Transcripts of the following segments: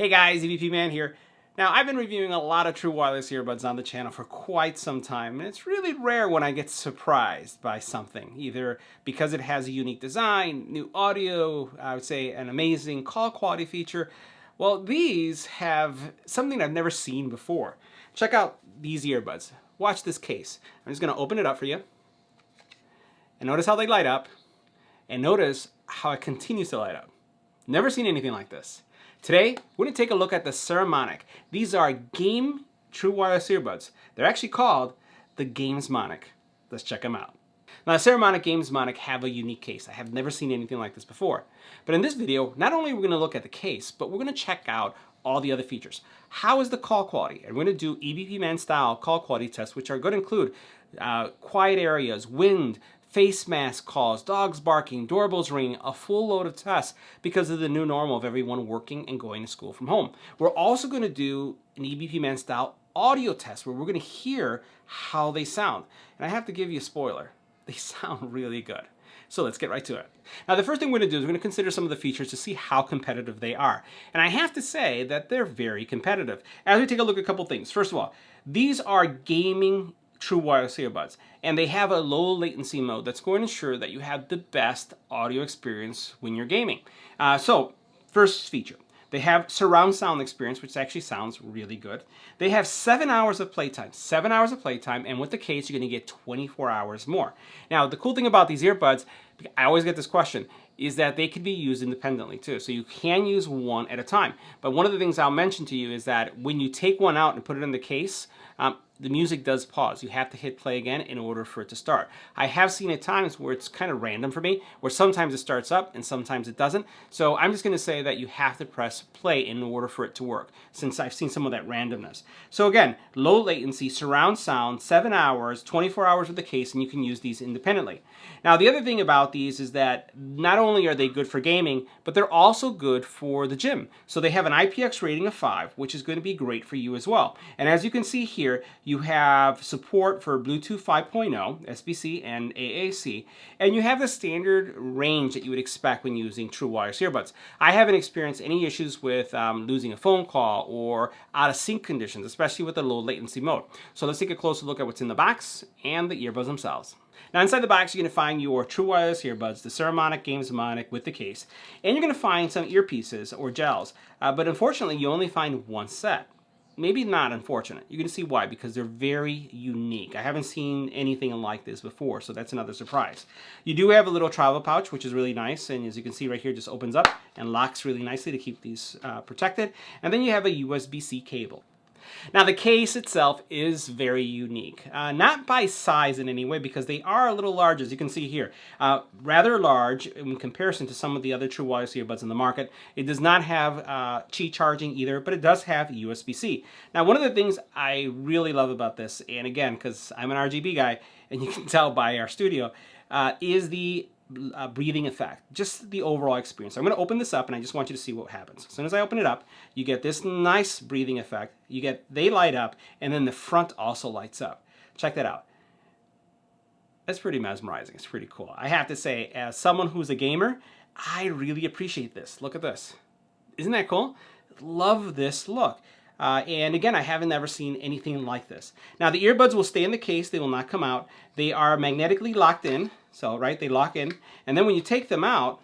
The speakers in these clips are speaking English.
Hey guys, EBPMAN here. Now, I've been reviewing a lot of true wireless earbuds on the channel for quite some time, and it's really rare when I get surprised by something, either because it has a unique design, new audio, I would say an amazing call quality feature. Well, these have something I've never seen before. Check out these earbuds. Watch this case. I'm just going to open it up for you. And notice how they light up, and notice how it continues to light up. Never seen anything like this. Today, we're going to take a look at the Saramonic. These are game true wireless earbuds. They're actually called the Gamesmonic. Let's check them out. Now, the Saramonic Gamesmonic have a unique case. I have never seen anything like this before. But in this video, not only are we going to look at the case, but we're going to check out all the other features. How is the call quality? And we're going to do EBPMAN style call quality tests, which are going to include quiet areas, wind, face mask calls, dogs barking, doorbells ringing, a full load of tests because of the new normal of everyone working and going to school from home. We're also going to do an EBPMAN style audio test where we're going to hear how they sound. And I have to give you a spoiler. They sound really good. So let's get right to it. Now, the first thing we're going to do is we're going to consider some of the features to see how competitive they are. And I have to say that they're very competitive. As we take a look at a couple things. First of all, these are gaming true wireless earbuds, and they have a low latency mode that's going to ensure that you have the best audio experience when you're gaming. So, first feature, they have surround sound experience, which actually sounds really good. They have 7 hours of playtime, and with the case, you're going to get 24 hours more. Now, the cool thing about these earbuds, I always get this question, is that they can be used independently too. So you can use one at a time. But one of the things I'll mention to you is that when you take one out and put it in the case, the music does pause. You have to hit play again in order for it to start. I have seen at times where it's kind of random for me, where sometimes it starts up and sometimes it doesn't. So I'm just going to say that you have to press play in order for it to work, since I've seen some of that randomness. So again, low latency, surround sound, 7 hours, 24 hours with the case, and you can use these independently. Now, the other thing about these is that not only are they good for gaming, but they're also good for the gym. So they have an IPX rating of 5, which is going to be great for you as well. And as you can see here, you have support for Bluetooth 5.0, SBC, and AAC, and you have the standard range that you would expect when using true wireless earbuds. I haven't experienced any issues with losing a phone call or out of sync conditions, especially with the low latency mode. So let's take a closer look at what's in the box and the earbuds themselves. Now, inside the box, you're going to find your true wireless earbuds, the Saramonic Gamesmonic with the case, and you're going to find some earpieces or gels, but unfortunately, you only find one set. Maybe not unfortunate. You're going to see why, because they're very unique. I haven't seen anything like this before, so that's another surprise. You do have a little travel pouch, which is really nice, and as you can see right here, it just opens up and locks really nicely to keep these protected. And then you have a USB-C cable. Now, the case itself is very unique, not by size in any way, because they are a little large, as you can see here. Rather large in comparison to some of the other true wireless earbuds in the market. It does not have Qi charging either, but it does have USB-C. Now, one of the things I really love about this, and again, because I'm an RGB guy, and you can tell by our studio, is the breathing effect, just the overall experience. So I'm going to open this up and I just want you to see what happens. As soon as I open it up, you get this nice breathing effect. They light up, and then the front also lights up. Check that out. That's pretty mesmerizing. It's pretty cool. I have to say, as someone who's a gamer, I really appreciate this. Look at this. Isn't that cool? Love this look. And again, I haven't ever seen anything like this. Now, the earbuds will stay in the case. They will not come out. They are magnetically locked in. So, right, they lock in. And then when you take them out,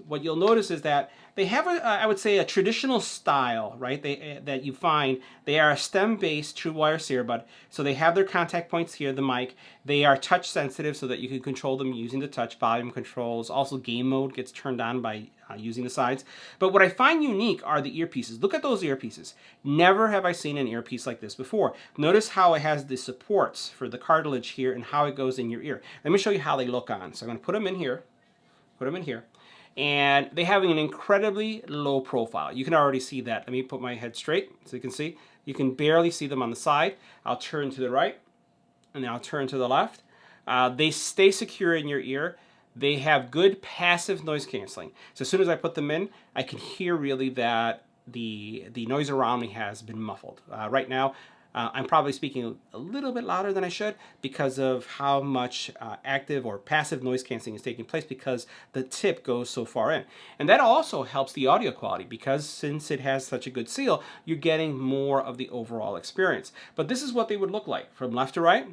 what you'll notice is that they have, I would say, a traditional style, right, that you find. They are a stem-based true wireless earbud. So they have their contact points here, the mic. They are touch sensitive so that you can control them using the touch, volume controls. Also, game mode gets turned on by using the sides. But what I find unique are the earpieces. Look at those earpieces. Never have I seen an earpiece like this before. Notice how it has the supports for the cartilage here and how it goes in your ear. Let me show you how they look on. So I'm going to put them in here. And they have an incredibly low profile. You can already see that. Let me put my head straight so you can see. You can barely see them on the side. I'll turn to the right, and then I'll turn to the left. They stay secure in your ear. They have good passive noise canceling. So as soon as I put them in, I can hear really that the noise around me has been muffled. Right now, I'm probably speaking a little bit louder than I should because of how much active or passive noise canceling is taking place because the tip goes so far in. And that also helps the audio quality because since it has such a good seal, you're getting more of the overall experience. But this is what they would look like from left to right.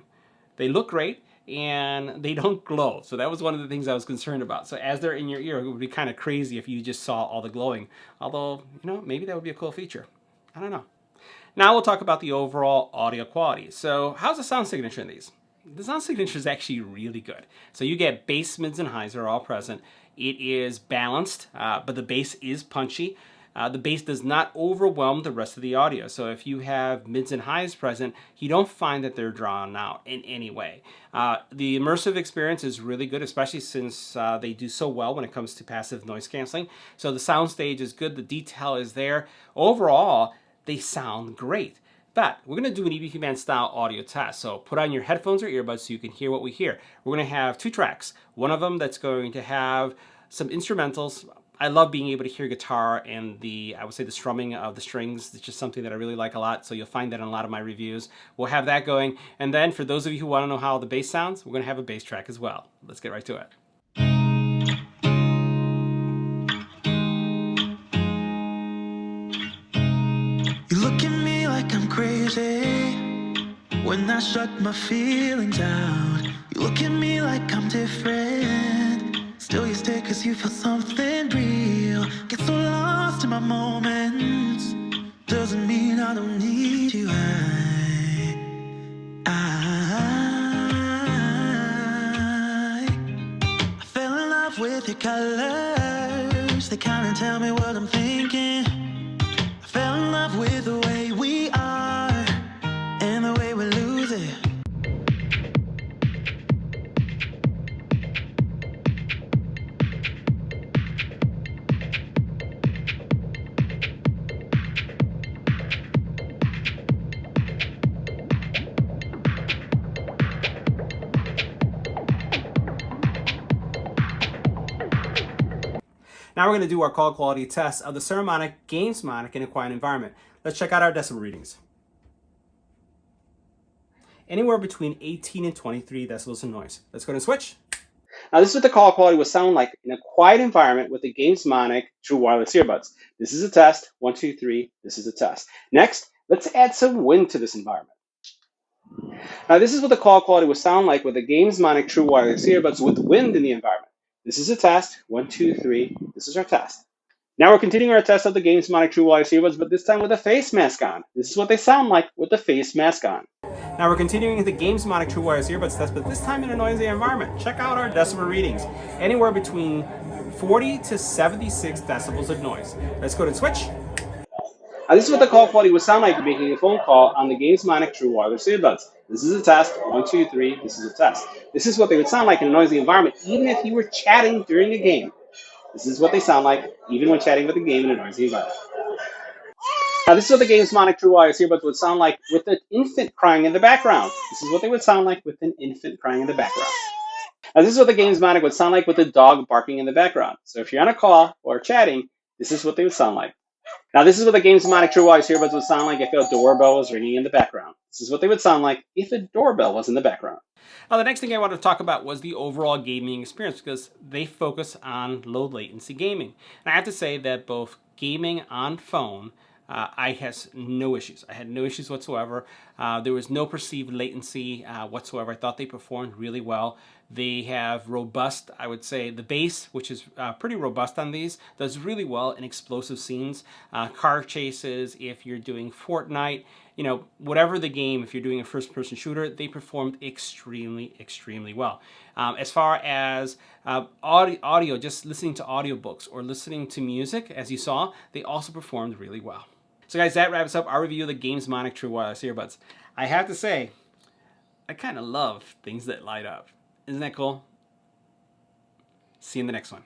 They look great and they don't glow. So that was one of the things I was concerned about. So as they're in your ear, it would be kind of crazy if you just saw all the glowing. Although, maybe that would be a cool feature. I don't know. Now we'll talk about the overall audio quality. So how's the sound signature in these? The sound signature is actually really good. So you get bass, mids, and highs are all present. It is balanced, but the bass is punchy. The bass does not overwhelm the rest of the audio. So if you have mids and highs present, you don't find that they're drawn out in any way. The immersive experience is really good, especially since they do so well when it comes to passive noise canceling. So the soundstage is good, the detail is there. Overall, they sound great. But we're going to do an EBPMAN style audio test. So put on your headphones or earbuds so you can hear what we hear. We're going to have 2 tracks. One of them that's going to have some instrumentals. I love being able to hear guitar and I would say the strumming of the strings. It's just something that I really like a lot. So you'll find that in a lot of my reviews. We'll have that going. And then for those of you who want to know how the bass sounds, we're going to have a bass track as well. Let's get right to it. You look at me like I'm crazy when I shut my feelings out. You look at me like I'm different. Still you stay cause you feel something real. Get so lost in my moments. Doesn't mean I don't need you. I fell in love with your colors. They kinda tell me what I'm thinking. I fell in love with the way we are and the way we lose it. Now we're going to do our call quality test of the Saramonic Gamesmonic in a quiet environment. Let's check out our decibel readings. Anywhere between 18 and 23 decibels of noise. Let's go ahead and switch. Now this is what the call quality would sound like in a quiet environment with the Gamesmonic true wireless earbuds. This is a test. 1, 2, 3. This is a test. Next, let's add some wind to this environment. Now this is what the call quality would sound like with the Gamesmonic true wireless earbuds with wind in the environment. This is a test. 1, 2, 3. This is our test. Now we're continuing our test of the Gamesmonic true wireless earbuds, but this time with a face mask on. This is what they sound like with the face mask on. Now we're continuing the Gamesmonic true wireless earbuds test, but this time in a noisy environment. Check out our decibel readings. Anywhere between 40 to 76 decibels of noise. Let's go ahead and switch. Now this is what the call quality would sound like making a phone call on the Gamesmonic true wireless earbuds. This is a test. 1, 2, 3. This is a test. This is what they would sound like in a noisy environment, even if you were chatting during a game. This is what they sound like, even when chatting with a game in a noisy environment. Now this is what the Gamesmonic true wireless earbuds would sound like with an infant crying in the background. This is what they would sound like with an infant crying in the background. Now this is what the Gamesmonic would sound like with a dog barking in the background. So if you're on a call or chatting, this is what they would sound like. Now this is what the Gamesmonic true wireless earbuds would sound like if a doorbell was ringing in the background. This is what they would sound like if a doorbell was in the background. Now the next thing I wanted to talk about was the overall gaming experience because they focus on low latency gaming. And I have to say that both gaming on phone, I had no issues. I had no issues whatsoever. There was no perceived latency whatsoever. I thought they performed really well. They have robust, I would say, the bass, which is pretty robust on these, does really well in explosive scenes, car chases, if you're doing Fortnite, whatever the game, if you're doing a first-person shooter, they performed extremely, extremely well. As far as audio, just listening to audiobooks or listening to music, as you saw, they also performed really well. So guys, that wraps up our review of the Gamesmonic true wireless earbuds. I have to say, I kind of love things that light up. Isn't that cool? See you in the next one.